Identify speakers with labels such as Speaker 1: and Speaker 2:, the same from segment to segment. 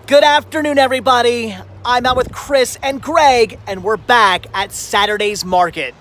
Speaker 1: Good afternoon, everybody. I'm out with Chris and Greg, and we're back at Saturday's Market.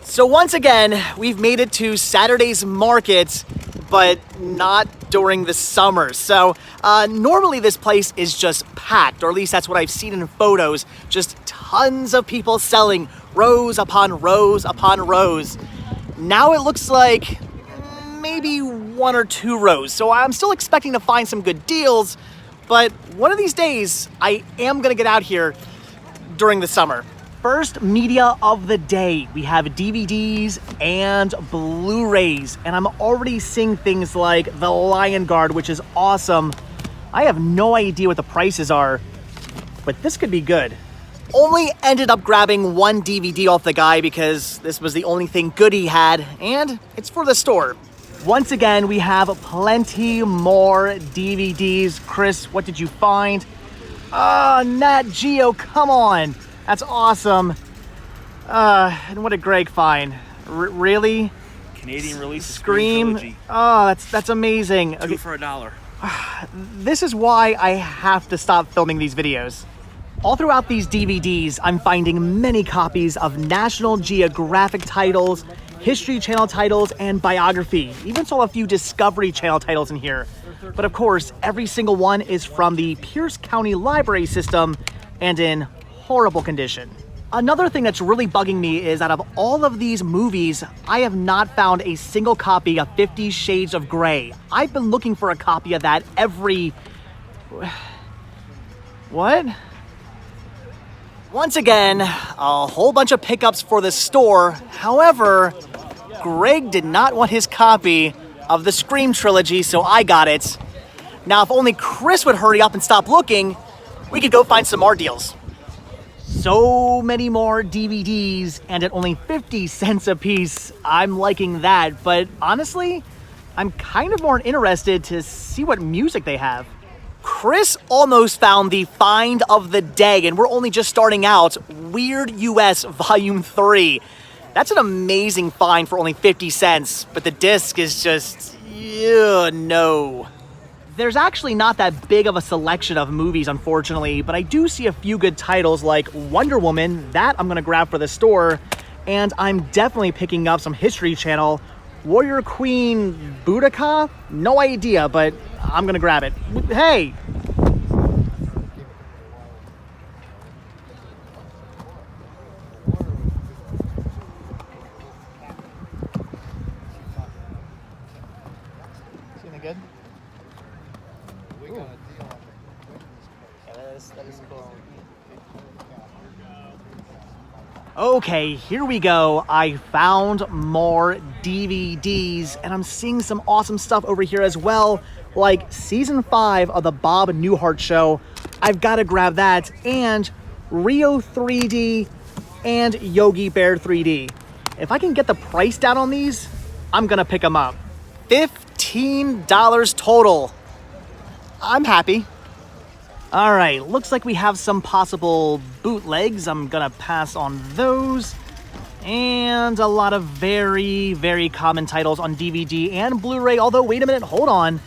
Speaker 1: So once again, we've made it to Saturday's Market, but not during the summer. So normally this place is just packed, or at least that's what I've seen in photos. Just tons of people selling, rows upon rows upon rows. Now it looks like maybe one or two rows. So I'm still expecting to find some good deals, but one of these days I am gonna get out here during the summer. First media of the day, we have DVDs and Blu-rays, and I'm already seeing things like The Lion Guard, which is awesome. I have no idea what the prices are, but this could be good. Only ended up grabbing one DVD off the guy because this was the only thing good he had, and it's for the store. Once again, we have plenty more DVDs. Chris, what did you find? Nat Geo, come on. That's awesome. And what did Greg find? Really?
Speaker 2: Canadian release of
Speaker 1: Scream.
Speaker 2: Trilogy.
Speaker 1: Oh, that's amazing.
Speaker 2: Two for $1.
Speaker 1: This is why I have to stop filming these videos. All throughout these DVDs, I'm finding many copies of National Geographic titles, History Channel titles, and biography. Even saw a few Discovery Channel titles in here. But of course, every single one is from the Pierce County Library System and in horrible condition. Another thing that's really bugging me is out of all of these movies, I have not found a single copy of 50 Shades of Grey. I've been looking for a copy of that every... What? Once again, a whole bunch of pickups for the store. However, Greg did not want his copy of the Scream trilogy, so I got it. Now, if only Chris would hurry up and stop looking, we could go find some more deals. So many more DVDs, and at only 50 cents a piece. I'm liking that, but honestly, I'm kind of more interested to see what music they have. Chris almost found the find of the day, and we're only just starting out. Weird US Volume 3. That's an amazing find for only 50 cents, but the disc is just, no. There's actually not that big of a selection of movies, unfortunately, but I do see a few good titles like Wonder Woman, that I'm gonna grab for the store, and I'm definitely picking up some History Channel. Warrior Queen Boudica? No idea, but I'm gonna grab it. Hey! Is anything good? That is cool. Okay, here we go. I found more DVDs, and I'm seeing some awesome stuff over here as well, like Season 5 of the Bob Newhart Show. I've got to grab that, and Rio 3D and Yogi Bear 3D. If I can get the price down on these, I'm gonna pick them up. $15 total. I'm happy. All right, looks like we have some possible bootlegs. I'm gonna pass on those. And a lot of very, very common titles on DVD and Blu-ray. Although, wait a minute, hold on.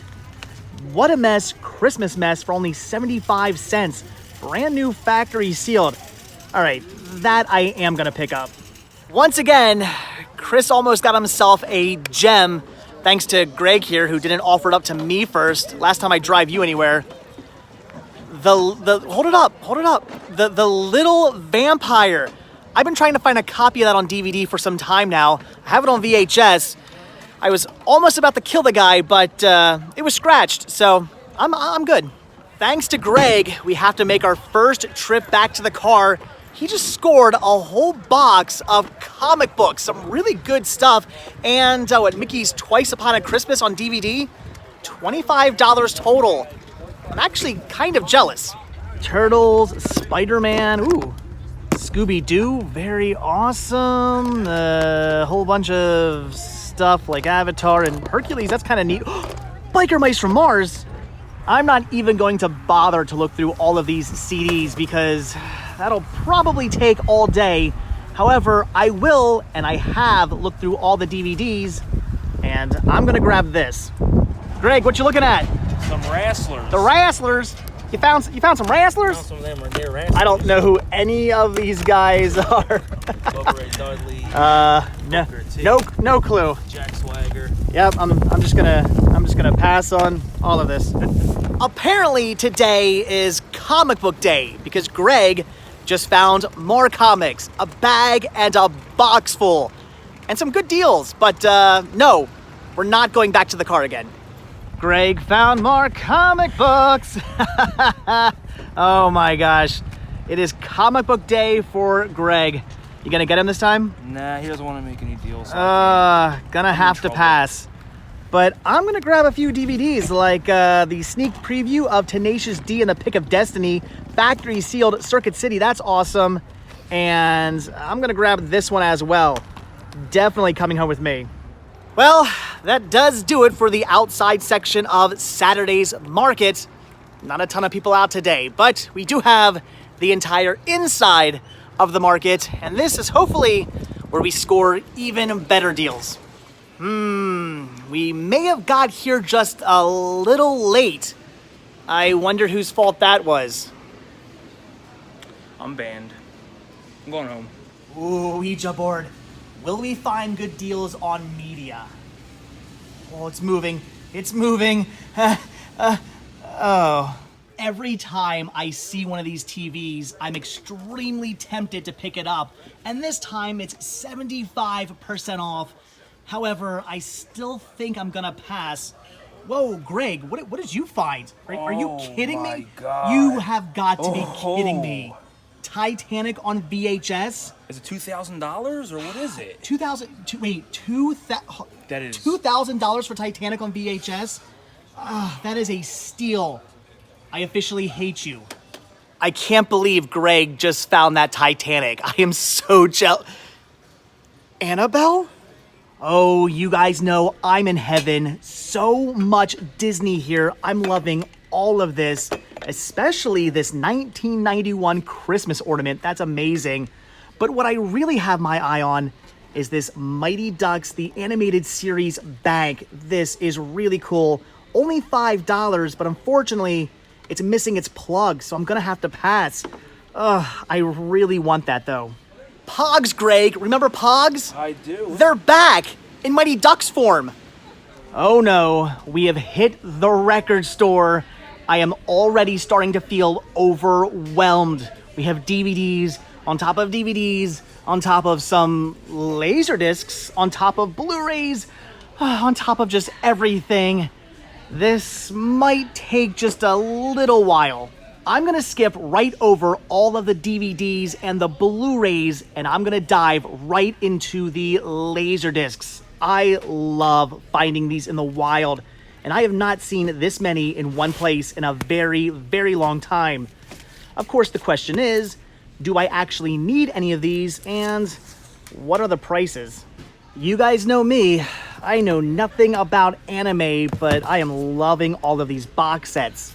Speaker 1: What a Mess, Christmas Mess for only 75 cents. Brand new factory sealed. All right, that I am gonna pick up. Once again, Chris almost got himself a gem, thanks to Greg here, who didn't offer it up to me first. Last time I drive you anywhere. Hold it up. The Little Vampire. I've been trying to find a copy of that on DVD for some time now. I have it on VHS. I was almost about to kill the guy, but it was scratched, so I'm good. Thanks to Greg, we have to make our first trip back to the car. He just scored a whole box of comic books, some really good stuff, and Mickey's Twice Upon a Christmas on DVD, $25 total. I'm actually kind of jealous. Turtles, Spider-Man, ooh, Scooby-Doo, very awesome. A whole bunch of stuff like Avatar and Hercules, that's kind of neat. Biker Mice from Mars. I'm not even going to bother to look through all of these CDs because that'll probably take all day. However, I will, and I have looked through all the DVDs, and I'm gonna grab this. Greg, what you looking at?
Speaker 2: Some wrestlers.
Speaker 1: The wrestlers? You found some wrestlers?
Speaker 2: Some of them are near wrestlers.
Speaker 1: I don't know who any of these guys are.
Speaker 2: Bubba Dudley.
Speaker 1: No clue.
Speaker 2: Jack Swagger.
Speaker 1: Yep, I'm just gonna pass on all of this. Apparently today is comic book day because Greg just found more comics, a bag and a box full, and some good deals. But no, we're not going back to the car again. Greg found more comic books. Oh my gosh, it is comic book day for Greg. You gonna get him this time?
Speaker 2: Nah, he doesn't want to make any deals.
Speaker 1: Gonna have to pass. But I'm gonna grab a few DVDs like the sneak preview of Tenacious D and the Pick of Destiny, factory sealed Circuit City, that's awesome. And I'm gonna grab this one as well. Definitely coming home with me. Well, that does do it for the outside section of Saturday's market. Not a ton of people out today, but we do have the entire inside of the market, and this is hopefully where we score even better deals. We may have got here just a little late. I wonder whose fault that was.
Speaker 2: I'm banned. I'm going home.
Speaker 1: Ooh, Ouija board. Will we find good deals on media? Oh, it's moving. It's moving. Oh. Every time I see one of these TVs, I'm extremely tempted to pick it up. And this time it's 75% off. However, I still think I'm gonna pass. Whoa, Greg, what did you find? Are you kidding me?
Speaker 2: My God.
Speaker 1: You have got to be kidding me. Titanic on VHS?
Speaker 2: Is it $2,000 or what is it? That is
Speaker 1: $2,000 for Titanic on VHS? That is a steal. I officially hate you. I can't believe Greg just found that Titanic. I am so jealous. Annabelle? Oh, you guys know I'm in heaven. So much Disney here. I'm loving all of this, especially this 1991 Christmas ornament. That's amazing. But what I really have my eye on is this Mighty Ducks, the animated series bank. This is really cool. Only $5, but unfortunately, it's missing its plug, so I'm gonna have to pass. I really want that though. Pogs, Greg, remember Pogs?
Speaker 2: I do.
Speaker 1: They're back in Mighty Ducks form. Oh no, we have hit the record store. I am already starting to feel overwhelmed. We have DVDs on top of DVDs, on top of some laser discs, on top of Blu-rays, on top of just everything. This might take just a little while. I'm gonna skip right over all of the DVDs and the Blu-rays, and I'm gonna dive right into the laser discs. I love finding these in the wild, and I have not seen this many in one place in a very, very long time. Of course, the question is, do I actually need any of these, and what are the prices? You guys know me. I know nothing about anime, but I am loving all of these box sets.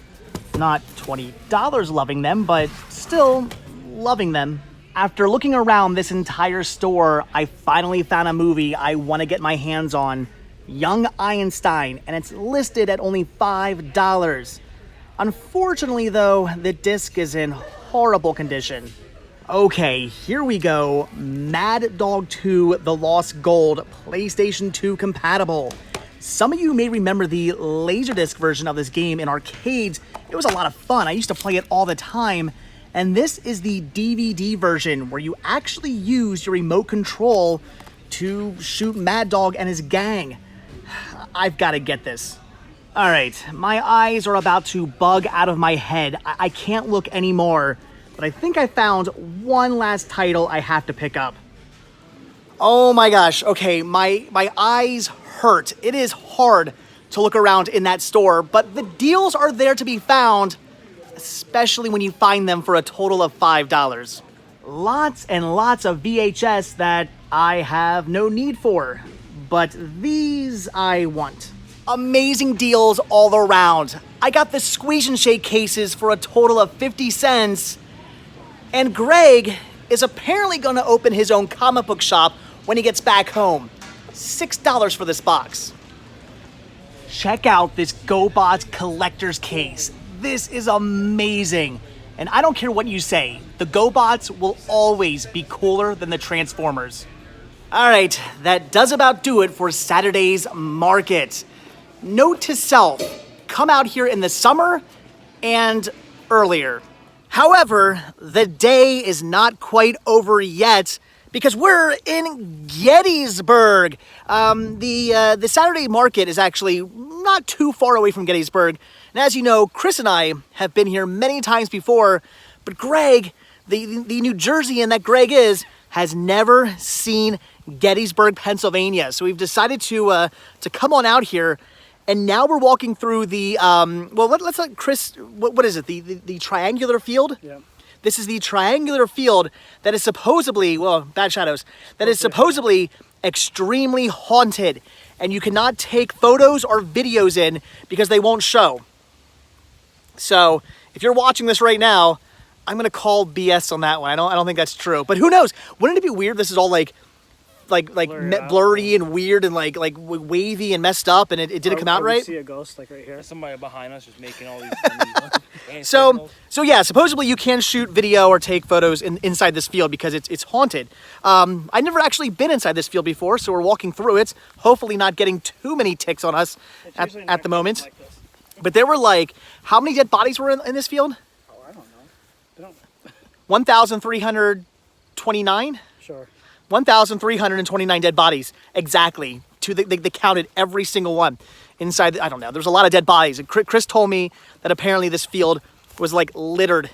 Speaker 1: Not $20 loving them, but still loving them. After looking around this entire store, I finally found a movie I want to get my hands on, Young Einstein, and it's listed at only $5. Unfortunately though, the disc is in horrible condition. Okay, here we go. Mad Dog 2, The Lost Gold, PlayStation 2 compatible. Some of you may remember the Laserdisc version of this game in arcades. It was a lot of fun. I used to play it all the time. And this is the DVD version where you actually use your remote control to shoot Mad Dog and his gang. I've got to get this. All right, my eyes are about to bug out of my head. I can't look anymore, but I think I found one last title I have to pick up. Oh my gosh, okay, my eyes hurt. It is hard to look around in that store, but the deals are there to be found, especially when you find them for a total of $5. Lots and lots of VHS that I have no need for, but these I want. Amazing deals all around. I got the Squeeze and Shake cases for a total of 50 cents. And Greg is apparently going to open his own comic book shop when he gets back home. $6 for this box. Check out this GoBots collector's case. This is amazing. And I don't care what you say, the GoBots will always be cooler than the Transformers. All right, that does about do it for Saturday's market. Note to self, come out here in the summer and earlier. However, the day is not quite over yet because we're in Gettysburg. The Saturday market is actually not too far away from Gettysburg. And as you know, Chris and I have been here many times before, but Greg, the New Jerseyan that Greg is, has never seen Gettysburg, Pennsylvania. So we've decided to come on out here. And now we're walking through the, let's let Chris, what is it? The triangular field?
Speaker 3: Yeah.
Speaker 1: This is the triangular field that is supposedly, bad shadows, that is supposedly extremely haunted. And you cannot take photos or videos in because they won't show. So if you're watching this right now, I'm going to call BS on that one. I don't think that's true. But who knows? Wouldn't it be weird? This is all like blurry and weird and like wavy and messed up, and it didn't come out right.
Speaker 3: See a ghost like right here.
Speaker 2: There's somebody behind us just making all these.
Speaker 1: So yeah, supposedly you can shoot video or take photos inside this field because it's haunted. I've never actually been inside this field before, so we're walking through it. Hopefully not getting too many ticks on us at the moment.
Speaker 3: Like this.
Speaker 1: But there were how many dead bodies were in this field?
Speaker 3: Oh, I don't know.
Speaker 1: 1,329.
Speaker 3: Sure.
Speaker 1: 1,329 dead bodies, exactly. They counted every single one inside. I don't know. There's a lot of dead bodies. And Chris told me that apparently this field was like littered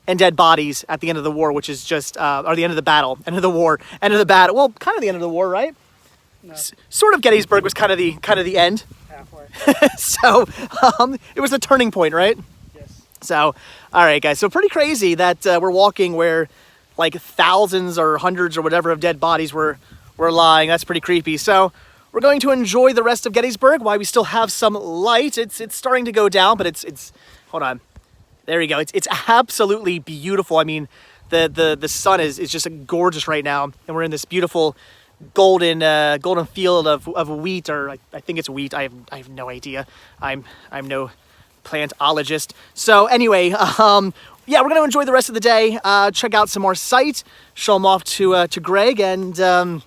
Speaker 1: in dead bodies at the end of the war, which is just, or the end of the battle, end of the war, end of the battle. Well, kind of the end of the war, right?
Speaker 3: No.
Speaker 1: Sort of. Gettysburg was kind of the end.
Speaker 3: Halfway.
Speaker 1: So it was a turning point, right?
Speaker 3: Yes.
Speaker 1: So, all right, guys. So pretty crazy that we're walking where like thousands or hundreds or whatever of dead bodies were lying. That's pretty creepy. So we're going to enjoy the rest of Gettysburg while we still have some light. It's starting to go down, but it's hold on. There you go. It's absolutely beautiful. I mean, the sun is just gorgeous right now, and we're in this beautiful golden field of wheat, or I think it's wheat. I have no idea. I'm no plantologist. So anyway, yeah, we're going to enjoy the rest of the day, check out some more sites, show them off to Greg and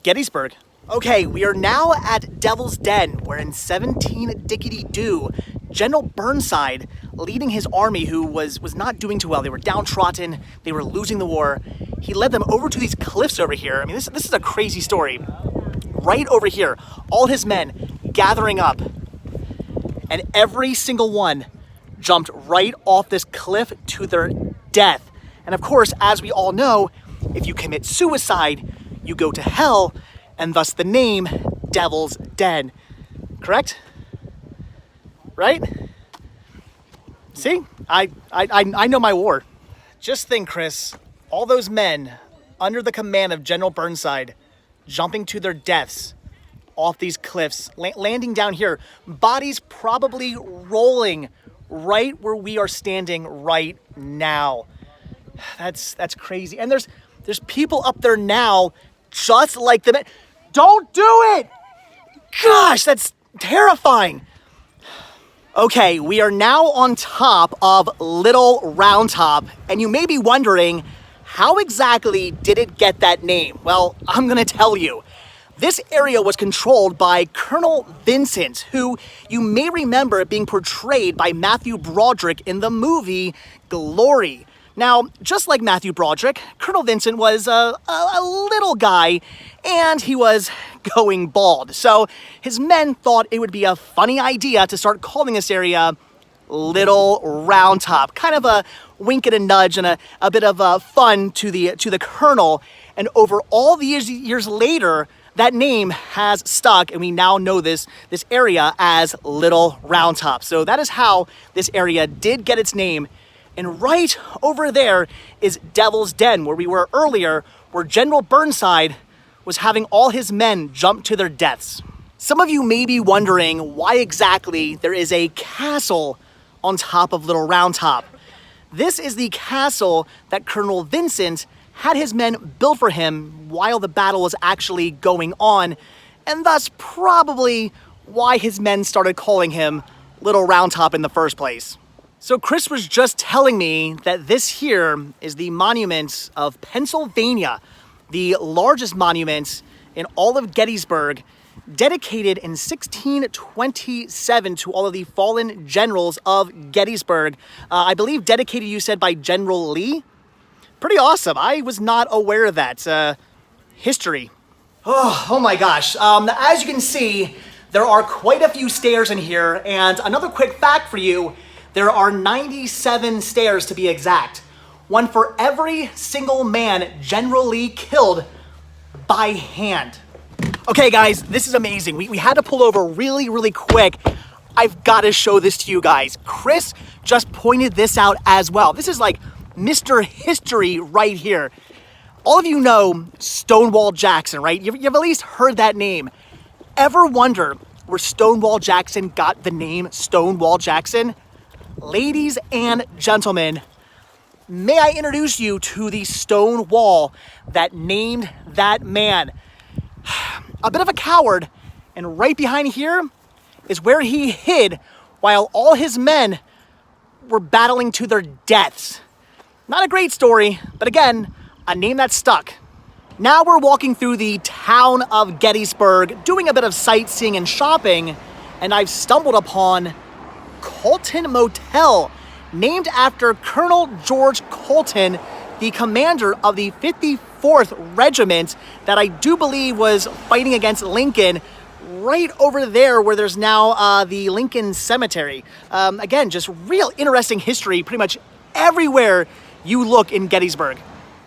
Speaker 1: Gettysburg. Okay, we are now at Devil's Den, where in 17-dickety-doo, General Burnside, leading his army, who was not doing too well, they were downtrodden, they were losing the war, he led them over to these cliffs over here. I mean, this is a crazy story. Right over here, all his men gathering up, and every single one jumped right off this cliff to their death. And of course, as we all know, if you commit suicide, you go to hell, and thus the name Devil's Den. Correct? Right? See? I know my war. Just think, Chris, all those men under the command of General Burnside jumping to their deaths off these cliffs, landing down here, bodies probably rolling right where we are standing right now. That's crazy. And there's people up there now just like the men. Don't do it! Gosh, that's terrifying. Okay, we are now on top of Little Round Top, and you may be wondering, how exactly did it get that name? Well, I'm gonna tell you. This area was controlled by Colonel Vincent, who you may remember being portrayed by Matthew Broderick in the movie Glory. Now, just like Matthew Broderick, Colonel Vincent was a little guy, and he was going bald. So his men thought it would be a funny idea to start calling this area Little Round Top. Kind of a wink and a nudge and a bit of fun to the colonel. And over all the years later, that name has stuck, and we now know this area as Little Round Top. So that is how this area did get its name. And right over there is Devil's Den, where we were earlier, where General Burnside was having all his men jump to their deaths. Some of you may be wondering why exactly there is a castle on top of Little Round Top. This is the castle that Colonel Vincent had his men build for him while the battle was actually going on, and thus probably why his men started calling him Little Round Top in the first place. So Chris was just telling me that this here is the monument of Pennsylvania, the largest monument in all of Gettysburg, dedicated in 1627 to all of the fallen generals of Gettysburg. I believe dedicated, you said, by General Lee? Pretty awesome. I was not aware of that. History. Oh my gosh. As you can see, there are quite a few stairs in here, and another quick fact for you, there are 97 stairs to be exact. One for every single man General Lee killed by hand. Okay guys, this is amazing. We had to pull over really quick. I've got to show this to you guys. Chris just pointed this out as well. This is like Mr. History right here. All of you know Stonewall Jackson, right? You've at least heard that name. Ever wonder where Stonewall Jackson got the name Stonewall Jackson? Ladies and gentlemen, may I introduce you to the stone wall that named that man. A bit of a coward, and right behind here is where he hid while all his men were battling to their deaths. Not a great story, but again, a name that stuck. Now we're walking through the town of Gettysburg, doing a bit of sightseeing and shopping, and I've stumbled upon Colton Motel, named after Colonel George Colton, the commander of the 54th Regiment that I do believe was fighting against Lincoln right over there where there's now the Lincoln Cemetery. Again, just real interesting history pretty much everywhere you look in Gettysburg.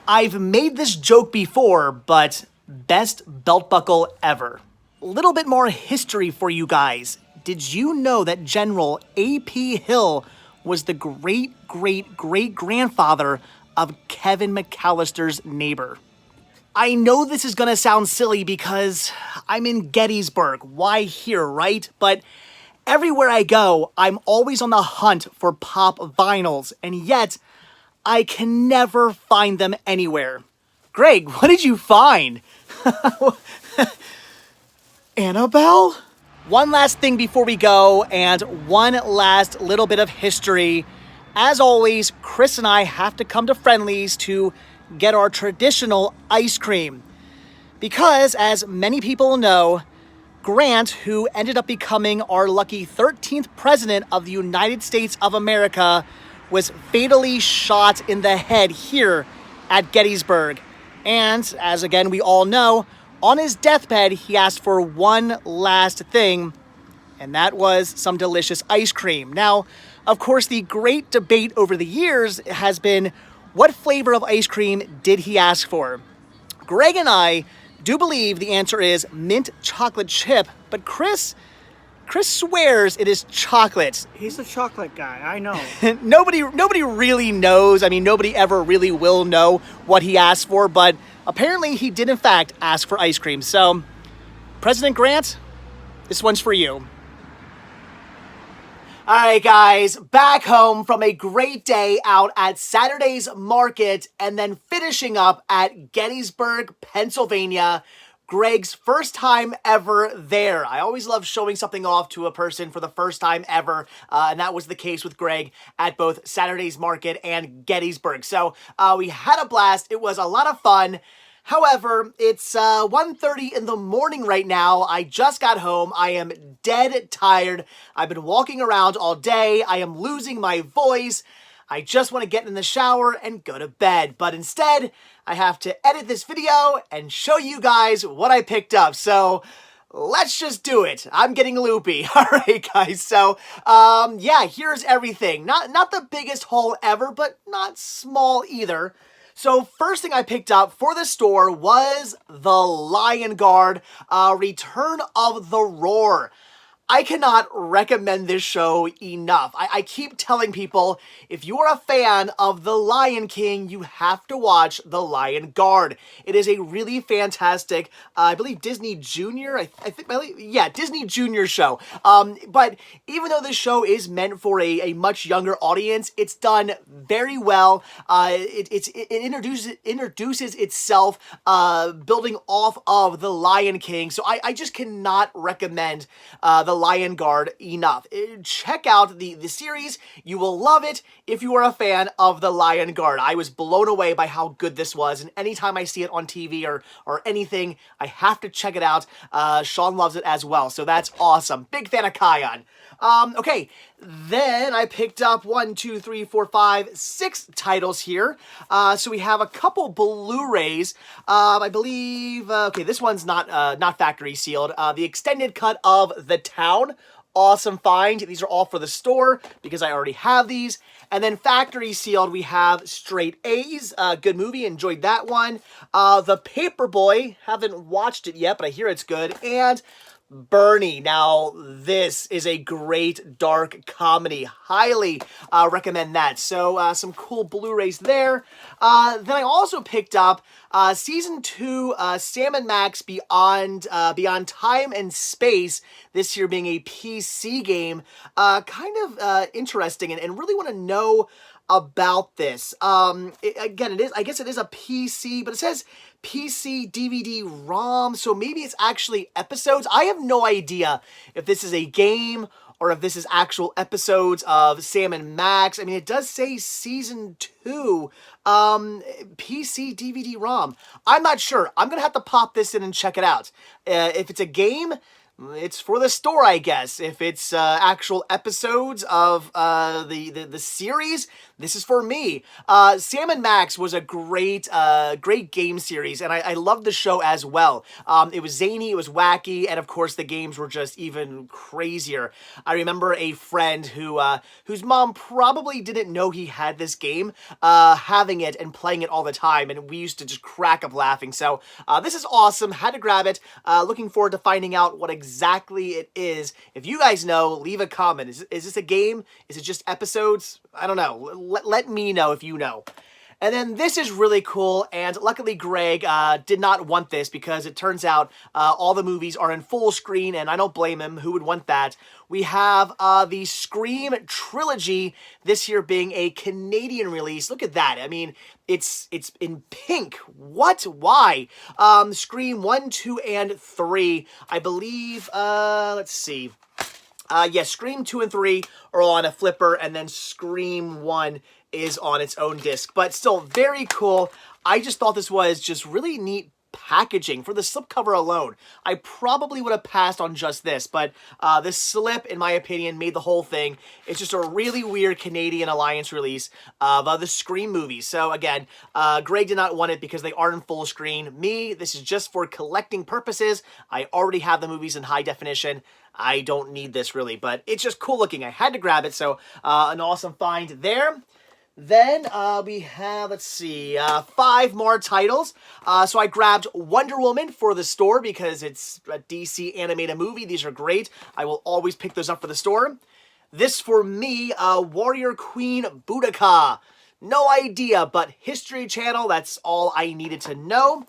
Speaker 1: I've made this joke before, but best belt buckle ever. A little bit more history for you guys. Did you know that General A.P. Hill was the great-great-great-grandfather of Kevin McAllister's neighbor? I know this is gonna sound silly because I'm in Gettysburg. Why here, right? But everywhere I go, I'm always on the hunt for pop vinyls, and yet I can never find them anywhere. Greg, what did you find? Annabelle? One last thing before we go, and one last little bit of history. As always, Chris and I have to come to Friendly's to get our traditional ice cream. Because, as many people know, Grant, who ended up becoming our lucky 13th president of the United States of America, was fatally shot in the head here at Gettysburg. And, as again we all know, on his deathbed, he asked for one last thing, and that was some delicious ice cream. Now, of course, the great debate over the years has been, what flavor of ice cream did he ask for? Greg and I do believe the answer is mint chocolate chip, but Chris swears it is chocolate.
Speaker 3: He's a chocolate guy, I know.
Speaker 1: Nobody really knows. I mean, nobody ever really will know what he asked for, but apparently he did in fact ask for ice cream. So, President Grant, this one's for you. All right, guys, back home from a great day out at Saturday's Market and then finishing up at Gettysburg, Pennsylvania. Greg's first time ever there. I always love showing something off to a person for the first time ever, and that was the case with Greg at both Saturday's Market and Gettysburg. So we had a blast. It was a lot of fun. However, it's 1:30 in the morning right now. I just got home. I am dead tired. I've been walking around all day. I am losing my voice. I just want to get in the shower and go to bed. But instead, I have to edit this video and show you guys what I picked up. So let's just do it. I'm getting loopy. All right, guys. So, yeah, here's everything. Not the biggest haul ever, but not small either. So first thing I picked up for the store was the Lion Guard, Return of the Roar. I cannot recommend this show enough. I keep telling people, if you are a fan of The Lion King, you have to watch The Lion Guard. It is a really fantastic, I believe Disney Junior, yeah, Disney Junior show. But even though this show is meant for a much younger audience, it's done very well. It introduces itself, building off of The Lion King. So I just cannot recommend The Lion Guard enough. Check out the series. You will love it if you are a fan of The Lion Guard. I was blown away by how good this was, and anytime I see it on TV or anything, I have to check it out. Sean loves it as well, so that's awesome. Big fan of Kion. Okay, then I picked up 6 titles here. So we have a couple Blu-rays. I believe, okay, this one's not factory sealed. The extended cut of The Town. Awesome find. These are all for the store because I already have these. And then factory sealed, we have Straight A's. Good movie. Enjoyed that one. The Paperboy. Haven't watched it yet, but I hear it's good. And Bernie. Now, this is a great dark comedy. Highly recommend that. So, some cool Blu-rays there. Then I also picked up Season 2, Sam & Max Beyond Time and Space, this here being a PC game. Kind of interesting and really want to know about this. Again, I guess it is a PC, but it says PC DVD ROM, so maybe it's actually episodes. I have no idea if this is a game or if this is actual episodes of Sam and Max. I mean, it does say Season 2, PC DVD ROM. I'm not sure. I'm gonna have to pop this in and check it out. If it's a game, it's for the store, I guess. If it's actual episodes of the series, this is for me. Sam & Max was a great game series, and I loved the show as well. It was zany, it was wacky, and of course the games were just even crazier. I remember a friend whose mom probably didn't know he had this game, having it and playing it all the time, and we used to just crack up laughing. So this is awesome. Had to grab it. Looking forward to finding out what exactly it is. If you guys know, leave a comment. Is this a game? Is it just episodes? I don't know. Let me know if you know. And then this is really cool, and luckily Greg did not want this because it turns out all the movies are in full screen, and I don't blame him. Who would want that? We have the Scream trilogy, this here being a Canadian release. Look at that. I mean, it's in pink. What? Why? Scream 1, 2, and 3. I believe, let's see. Yes, Scream 2 and 3 are on a flipper, and then Scream 1 is on its own disc. But still, very cool. I just thought this was just really neat packaging for the slipcover alone. I probably would have passed on just this, but this slip, in my opinion, made the whole thing. It's just a really weird Canadian Alliance release of the Scream movies. So again, Greg did not want it because they aren't in full screen. Me, this is just for collecting purposes. I already have the movies in high definition. I don't need this really, but it's just cool looking. I had to grab it, so an awesome find there. Then we have, let's see, 5 more titles. So I grabbed Wonder Woman for the store because it's a DC animated movie. These are great. I will always pick those up for the store. This for me, Warrior Queen Boudica. No idea, but History Channel, that's all I needed to know.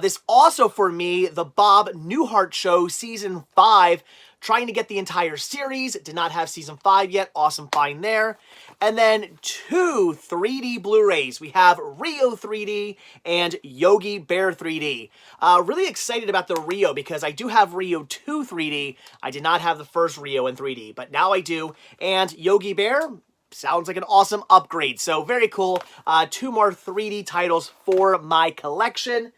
Speaker 1: This also for me, the Bob Newhart Show Season 5. Trying to get the entire series. Did not have Season 5 yet. Awesome find there. And then 2 3D Blu-rays. We have Rio 3D and Yogi Bear 3D. Really excited about the Rio because I do have Rio 2 3D. I did not have the first Rio in 3D, but now I do. And Yogi Bear sounds like an awesome upgrade. So very cool. 2 more 3D titles for my collection.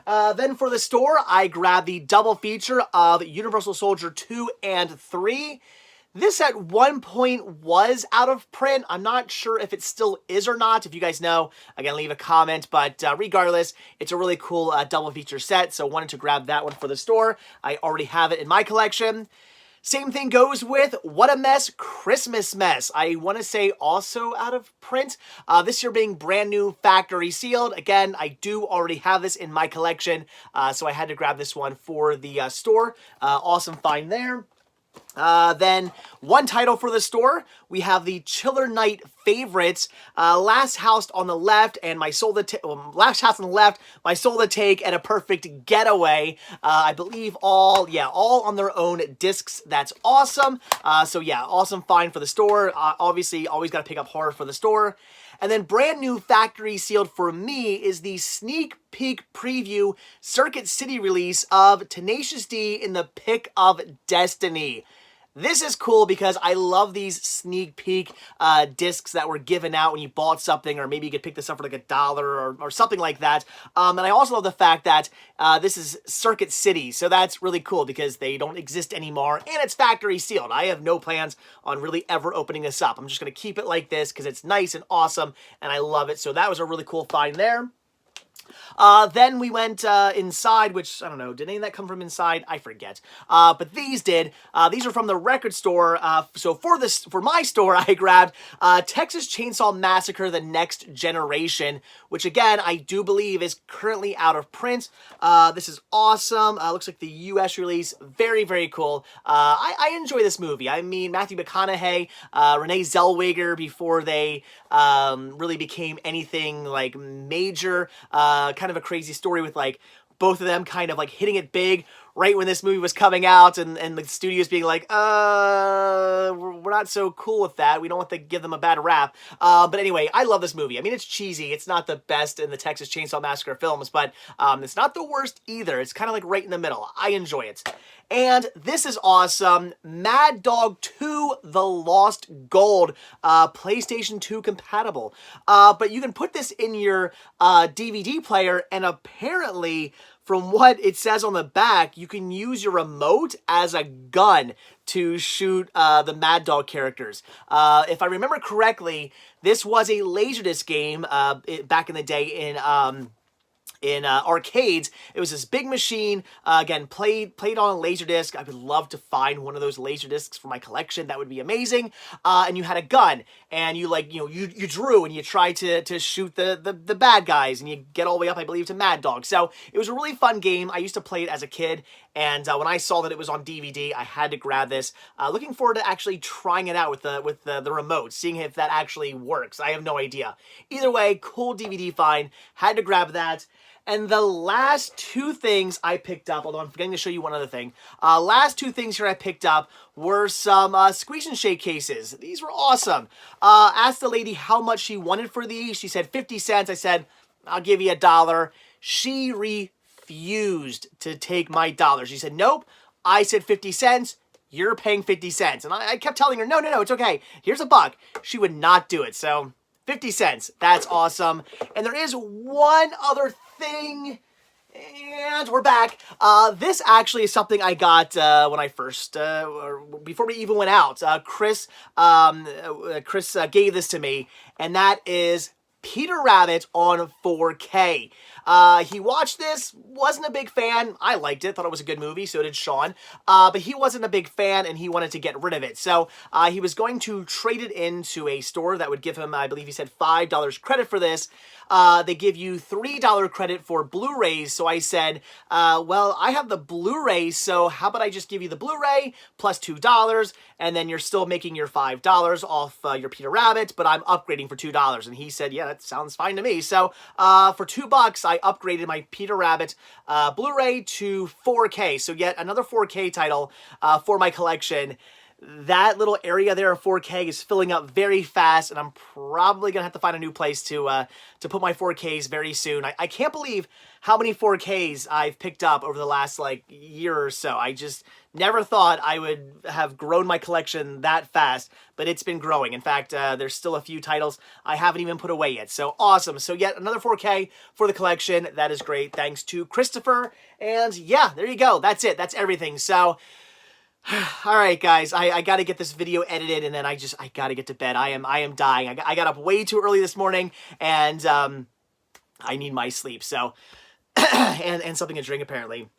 Speaker 1: Then for the store, I grabbed the double feature of Universal Soldier 2 and 3. This at one point was out of print. I'm not sure if it still is or not. If you guys know, again, leave a comment. But regardless, it's a really cool double feature set, so wanted to grab that one for the store. I already have it in my collection. Same thing goes with What a Mess, Christmas Mess. I want to say also out of print. This year being brand new factory sealed. Again, I do already have this in my collection, so I had to grab this one for the store. Awesome find there. Then one title for the store, we have the Chiller Night favorites, Last House on the Left and My Soul to Last House on the Left, My Soul to Take, and A Perfect Getaway. I believe all on their own discs. That's awesome. So yeah, awesome find for the store. Obviously, always got to pick up horror for the store. And then brand new factory sealed for me is the sneak peek preview Circuit City release of Tenacious D in the Pick of Destiny. This is cool because I love these sneak peek discs that were given out when you bought something, or maybe you could pick this up for like $1 or something like that. And I also love the fact that this is Circuit City, so that's really cool because they don't exist anymore, and it's factory sealed. I have no plans on really ever opening this up. I'm just going to keep it like this because it's nice and awesome, and I love it. So that was a really cool find there. Then we went inside, which, I don't know, did any of that come from inside? I forget. But these did. These are from the record store. So for my store, I grabbed Texas Chainsaw Massacre: The Next Generation, which again, I do believe is currently out of print. This is awesome. Looks like the US release. Very, very cool. I enjoy this movie. I mean, Matthew McConaughey, Renee Zellweger, before they really became anything like major, kind of a crazy story with like both of them kind of like hitting it big right when this movie was coming out, and the studios being like, we're not so cool with that. We don't want to give them a bad rap. But anyway, I love this movie. I mean, it's cheesy. It's not the best in the Texas Chainsaw Massacre films, but it's not the worst either. It's kind of like right in the middle. I enjoy it. And this is awesome. Mad Dog 2: The Lost Gold, PlayStation 2 compatible. But you can put this in your DVD player, and apparently, from what it says on the back, you can use your remote as a gun to shoot the Mad Dog characters. If I remember correctly, this was a Laserdisc game back in the day in arcades. It was this big machine, again, played on a Laserdisc. I would love to find one of those Laserdiscs for my collection. That would be amazing. And you had a gun, and you you drew, and you tried to shoot the bad guys, and you get all the way up, I believe, to Mad Dog. So it was a really fun game. I used to play it as a kid, and when I saw that it was on DVD, I had to grab this. Looking forward to actually trying it out with the remote, seeing if that actually works. I have no idea. Either way, cool DVD find. Had to grab that. And the last two things I picked up, although I'm forgetting to show you one other thing. Last two things here I picked up were some Squeeze and Shake cases. These were awesome. Asked the lady how much she wanted for these. She said 50 cents. I said, I'll give you $1. She refused to take my $1. She said, nope. I said 50 cents. You're paying 50 cents. And I kept telling her, no, it's okay. Here's $1. She would not do it. So 50 cents. That's awesome. And there is one other thing, and we're back. This actually is something I got when I first, before we even went out. Chris gave this to me, and that is Peter Rabbit on 4K. He watched this, wasn't a big fan. I liked it, thought it was a good movie, so did Sean. But he wasn't a big fan, and he wanted to get rid of it. So he was going to trade it into a store that would give him, I believe he said, $5 credit for this. They give you $3 credit for Blu-rays. So I said, well, I have the Blu-ray, so how about I just give you the Blu-ray plus $2, and then you're still making your $5 off your Peter Rabbit, but I'm upgrading for $2. And he said, yeah, that sounds fine to me. So for $2, I upgraded my Peter Rabbit Blu-ray to 4K. So yet another 4K title for my collection. That little area there of 4K is filling up very fast, and I'm probably going to have to find a new place to put my 4Ks very soon. I can't believe how many 4Ks I've picked up over the last, year or so. I just never thought I would have grown my collection that fast, but it's been growing. In fact, there's still a few titles I haven't even put away yet. So awesome. So yet another 4K for the collection. That is great. Thanks to Christopher. And yeah, there you go. That's it. That's everything. So all right, guys, I got to get this video edited, and then I got to get to bed. I am dying. I got up way too early this morning, and I need my sleep. So, and something to drink, apparently.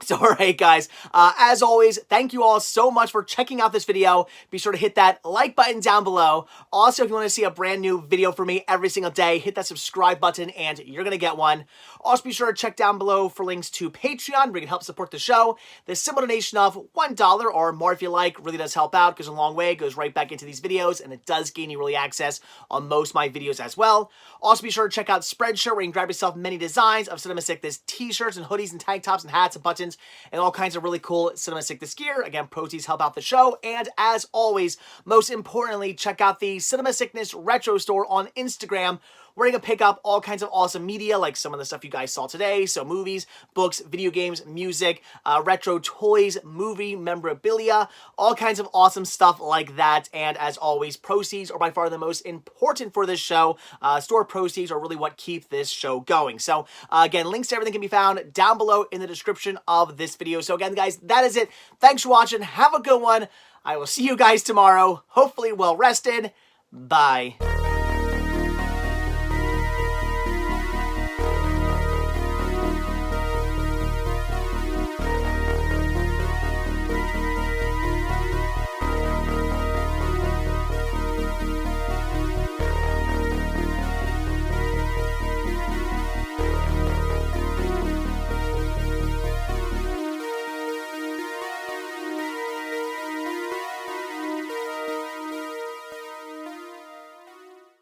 Speaker 1: So, all right, guys, as always, thank you all so much for checking out this video. Be sure to hit that like button down below. Also, if you want to see a brand new video from me every single day, hit that subscribe button and you're going to get one. Also, be sure to check down below for links to Patreon where you can help support the show. The simple donation of $1 or more if you like really does help out, because a long way, it goes right back into these videos, and it does gain you early access on most of my videos as well. Also, be sure to check out Spreadshirt where you can grab yourself many designs of Cinema Sickness t-shirts and hoodies and tank tops and hats and buttons and all kinds of really cool Cinema Sickness gear. Again, proceeds help out the show. And as always, most importantly, check out the Cinema Sickness Retro Store on Instagram, where you can pick up all kinds of awesome media, like some of the stuff you guys saw today. So movies, books, video games, music, retro toys, movie memorabilia, all kinds of awesome stuff like that. And as always, proceeds are by far the most important for this show. Store proceeds are really what keep this show going. So again, links to everything can be found down below in the description of this video. So again, guys, that is it. Thanks for watching. Have a good one. I will see you guys tomorrow. Hopefully well rested. Bye.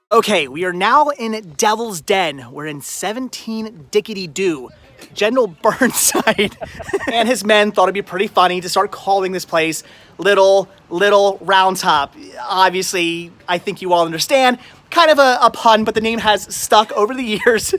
Speaker 1: Okay, we are now in Devil's Den. We're in 17 Dickety-Doo. General Burnside and his men thought it'd be pretty funny to start calling this place Little Round Top. Obviously, I think you all understand. Kind of a pun, but the name has stuck over the years.